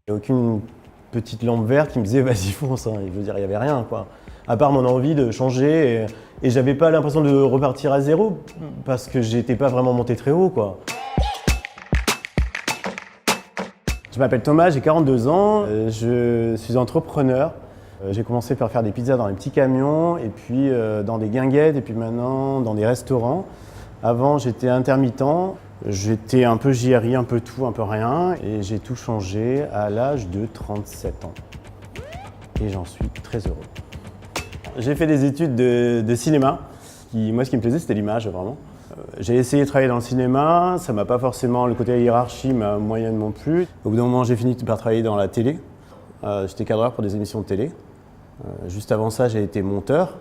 Il n'y a aucune petite lampe verte qui me disait vas-y fonce, hein. Je veux dire, il n'y avait rien, quoi. À part mon envie de changer et j'avais pas l'impression de repartir à zéro parce que j'étais pas vraiment monté très haut, quoi. Je m'appelle Thomas, j'ai 42 ans, je suis entrepreneur. J'ai commencé par faire des pizzas dans les petits camions et puis dans des guinguettes et puis maintenant dans des restaurants. Avant, j'étais intermittent, j'étais un peu JRI, un peu tout, un peu rien et j'ai tout changé à l'âge de 37 ans. Et j'en suis très heureux. J'ai fait des études de cinéma. Moi, ce qui me plaisait, c'était l'image, vraiment. J'ai essayé de travailler dans le cinéma, ça m'a pas forcément, le côté hiérarchie m'a moyennement plu. Au bout d'un moment, j'ai fini par travailler dans la télé. J'étais cadreur pour des émissions de télé. Juste avant ça, j'ai été monteur.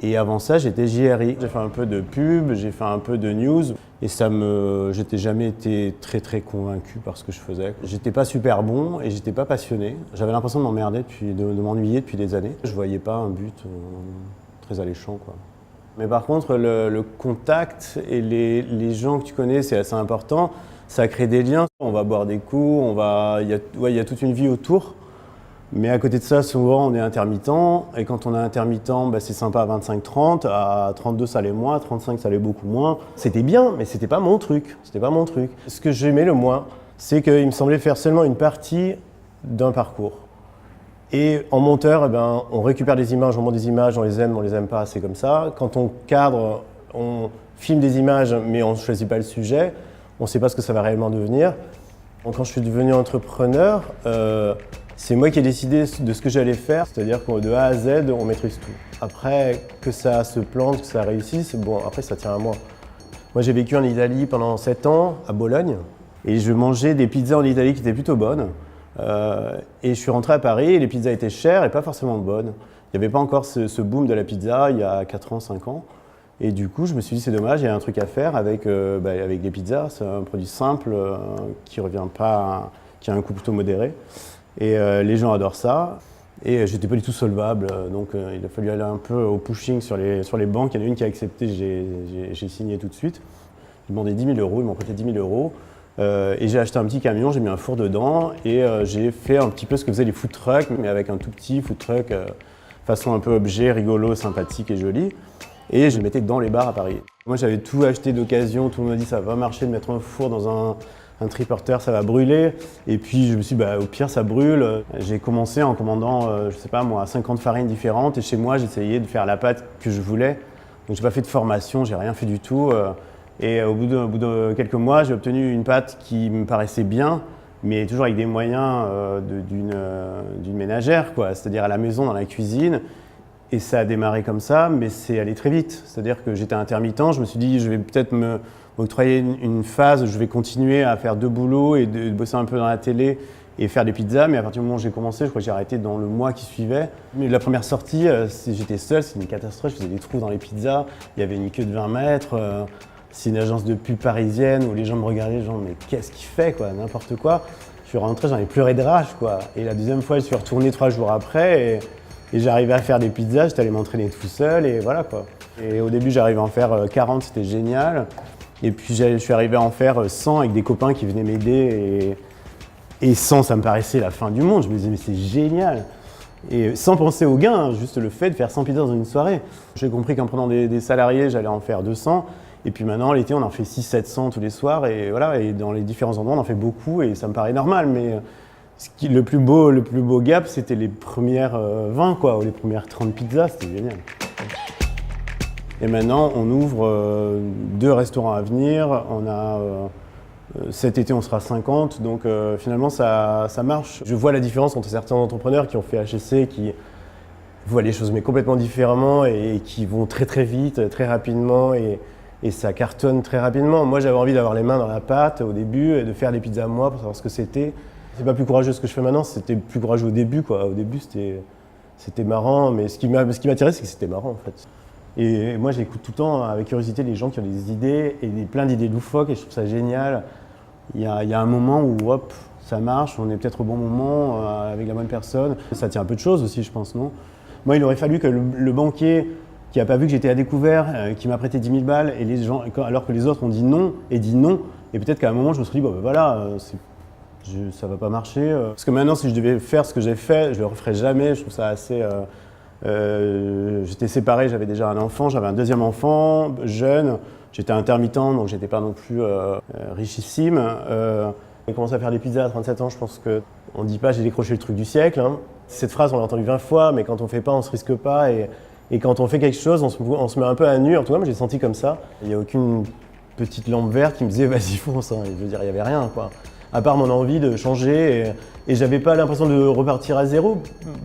Et avant ça, j'étais JRI. J'ai fait un peu de pub, j'ai fait un peu de news. Et j'étais jamais été très convaincu par ce que je faisais. J'étais pas super bon et j'étais pas passionné. J'avais l'impression de m'emmerder, de m'ennuyer depuis des années. Je voyais pas un but très alléchant, quoi. Mais par contre, le contact et les gens que tu connais, c'est assez important. Ça crée des liens. On va boire des coups, il y a toute une vie autour. Mais à côté de ça, souvent, on est intermittent. Et quand on est intermittent, c'est sympa à 25-30. À 32, ça allait moins. À 35, ça allait beaucoup moins. C'était bien, mais c'était pas mon truc. C'était pas mon truc. Ce que j'aimais le moins, c'est qu'il me semblait faire seulement une partie d'un parcours. Et en monteur, on récupère des images, on monte des images, on les aime pas, c'est comme ça. Quand on cadre, on filme des images, mais on ne choisit pas le sujet. On ne sait pas ce que ça va réellement devenir. Donc, quand je suis devenu entrepreneur, c'est moi qui ai décidé de ce que j'allais faire, c'est-à-dire que de A à Z, on maîtrise tout. Après, que ça se plante, que ça réussisse, bon, après ça tient à moi. Moi, j'ai vécu en Italie pendant 7 ans, à Bologne, et je mangeais des pizzas en Italie qui étaient plutôt bonnes. Et je suis rentré à Paris et les pizzas étaient chères et pas forcément bonnes. Il n'y avait pas encore ce boom de la pizza il y a 4 ans, 5 ans. Et du coup, je me suis dit c'est dommage, il y a un truc à faire avec des pizzas. C'est un produit simple qui revient pas, qui a un coût plutôt modéré. Et les gens adorent ça. Et j'étais pas du tout solvable, donc il a fallu aller un peu au pushing sur les banques. Il y en a une qui a accepté, j'ai signé tout de suite. J'ai demandé 10 000 €, ils m'ont prêté 10 000 €. Et j'ai acheté un petit camion, j'ai mis un four dedans et j'ai fait un petit peu ce que faisaient les food trucks, mais avec un tout petit food truck façon un peu objet, rigolo, sympathique et joli. Et je le mettais dans les bars à Paris. Moi j'avais tout acheté d'occasion, tout le monde m'a dit ça va marcher de mettre un four dans un triporteur, ça va brûler. Et puis je me suis dit au pire ça brûle. J'ai commencé en commandant, je sais pas moi, 50 farines différentes et chez moi j'essayais de faire la pâte que je voulais. Donc j'ai pas fait de formation, j'ai rien fait du tout. Et au bout de quelques mois, j'ai obtenu une pâte qui me paraissait bien, mais toujours avec des moyens d'une ménagère, quoi. C'est-à-dire à la maison, dans la cuisine. Et ça a démarré comme ça, mais c'est allé très vite. C'est-à-dire que j'étais intermittent, je me suis dit, je vais peut-être m'octroyer une phase, je vais continuer à faire 2 boulots et de bosser un peu dans la télé et faire des pizzas. Mais à partir du moment où j'ai commencé, je crois que j'ai arrêté dans le mois qui suivait. Mais la première sortie, j'étais seul, c'était une catastrophe, je faisais des trous dans les pizzas, il y avait une queue de 20 mètres. C'est une agence de pub parisienne où les gens me regardaient, genre mais qu'est-ce qu'il fait, quoi, n'importe quoi. Je suis rentré, j'en ai pleuré de rage, quoi. Et la deuxième fois, je suis retourné 3 jours après et j'arrivais à faire des pizzas, j'étais allé m'entraîner tout seul et voilà, quoi. Et au début, j'arrivais à en faire 40, c'était génial. Et puis je suis arrivé à en faire 100 avec des copains qui venaient m'aider et 100, ça me paraissait la fin du monde. Je me disais mais c'est génial. Et sans penser au gain, hein, juste le fait de faire 100 pizzas dans une soirée. J'ai compris qu'en prenant des salariés, j'allais en faire 200. Et puis maintenant, l'été, on en fait 600-700 tous les soirs. Et voilà, et dans les différents endroits, on en fait beaucoup. Et ça me paraît normal. Mais le plus beau gap, c'était les premières 20, quoi, ou les premières 30 pizzas. C'était génial. Et maintenant, on ouvre 2 restaurants à venir. Cet été, on sera 50. Donc finalement, ça marche. Je vois la différence entre certains entrepreneurs qui ont fait HSC, qui voient les choses mais complètement différemment et qui vont très vite, très rapidement. Et ça cartonne très rapidement. Moi, j'avais envie d'avoir les mains dans la pâte au début et de faire des pizzas à moi pour savoir ce que c'était. C'est pas plus courageux ce que je fais maintenant, c'était plus courageux au début, quoi. Au début, c'était marrant, mais ce qui m'attirait, c'est que c'était marrant, en fait. Et moi, j'écoute tout le temps avec curiosité les gens qui ont des idées et plein d'idées loufoques et je trouve ça génial. Il y a un moment où, hop, ça marche, on est peut-être au bon moment avec la bonne personne. Ça tient un peu de choses aussi, je pense, non? Moi, il aurait fallu que le banquier qui n'a pas vu que j'étais à découvert, qui m'a prêté 10 000 balles, et les gens, alors que les autres ont dit non, et peut-être qu'à un moment je me suis dit, voilà, Ça va pas marcher. Parce que maintenant, si je devais faire ce que j'ai fait, je le referais jamais. Je trouve ça assez... j'étais séparé, j'avais déjà un enfant, j'avais un deuxième enfant, jeune. J'étais intermittent, donc j'étais pas non plus richissime. J'ai commencé à faire des pizzas à 37 ans, je pense qu'on ne dit pas j'ai décroché le truc du siècle. Hein. Cette phrase, on l'a entendue 20 fois, mais quand on fait pas, on se risque pas. Et quand on fait quelque chose, on se met un peu à nu. En tout cas, moi, j'ai senti comme ça. Il n'y a aucune petite lampe verte qui me disait vas-y fonce. Hein. Je veux dire, il n'y avait rien, quoi. À part mon envie de changer. Et j'avais pas l'impression de repartir à zéro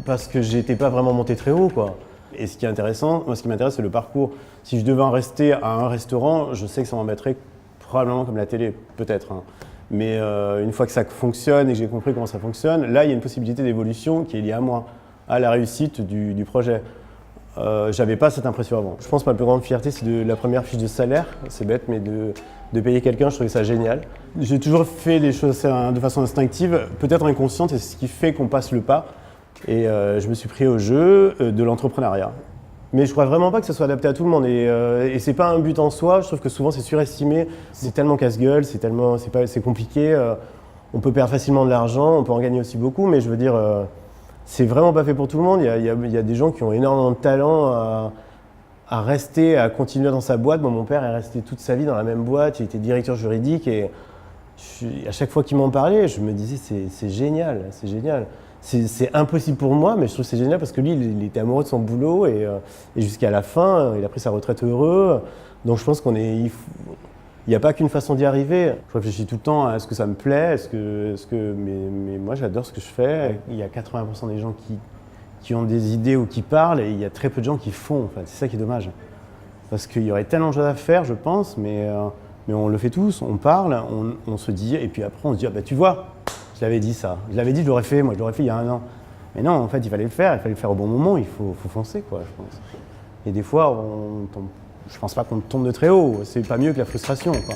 parce que j'étais pas vraiment monté très haut, quoi. Et ce qui est intéressant, moi, ce qui m'intéresse, c'est le parcours. Si je devais en rester à un restaurant, je sais que ça m'embêterait probablement comme la télé, peut-être. Hein. Mais une fois que ça fonctionne et que j'ai compris comment ça fonctionne, là, il y a une possibilité d'évolution qui est liée à moi, à la réussite du projet. J'avais pas cette impression avant. Je pense que ma plus grande fierté, c'est de la première fiche de salaire. C'est bête, mais de payer quelqu'un, je trouvais ça génial. J'ai toujours fait les choses de façon instinctive, peut-être inconsciente, et c'est ce qui fait qu'on passe le pas. Et je me suis pris au jeu de l'entrepreneuriat. Mais je crois vraiment pas que ça soit adapté à tout le monde. Et c'est pas un but en soi. Je trouve que souvent c'est surestimé. C'est tellement casse-gueule, c'est compliqué. On peut perdre facilement de l'argent, on peut en gagner aussi beaucoup. Mais je veux dire, c'est vraiment pas fait pour tout le monde. Il y a des gens qui ont énormément de talent à rester, à continuer dans sa boîte. Moi, mon père est resté toute sa vie dans la même boîte. Il était directeur juridique et à chaque fois qu'il m'en parlait, je me disais c'est génial, c'est génial. C'est impossible pour moi, mais je trouve que c'est génial parce que lui, il était amoureux de son boulot et jusqu'à la fin, il a pris sa retraite heureux. Donc je pense il n'y a pas qu'une façon d'y arriver. Je réfléchis tout le temps à est-ce que ça me plaît, mais moi j'adore ce que je fais. Il y a 80% des gens qui ont des idées ou qui parlent et il y a très peu de gens qui font. Enfin, c'est ça qui est dommage. Parce qu'il y aurait tellement de choses à faire, je pense, mais on le fait tous, on parle, on se dit, et puis après on se dit, ah bah tu vois, je l'avais dit ça, je l'avais dit, je l'aurais fait il y a un an. Mais non, en fait, il fallait le faire au bon moment, il faut foncer, quoi, je pense. Et des fois, je pense pas qu'on tombe de très haut, c'est pas mieux que la frustration, quoi.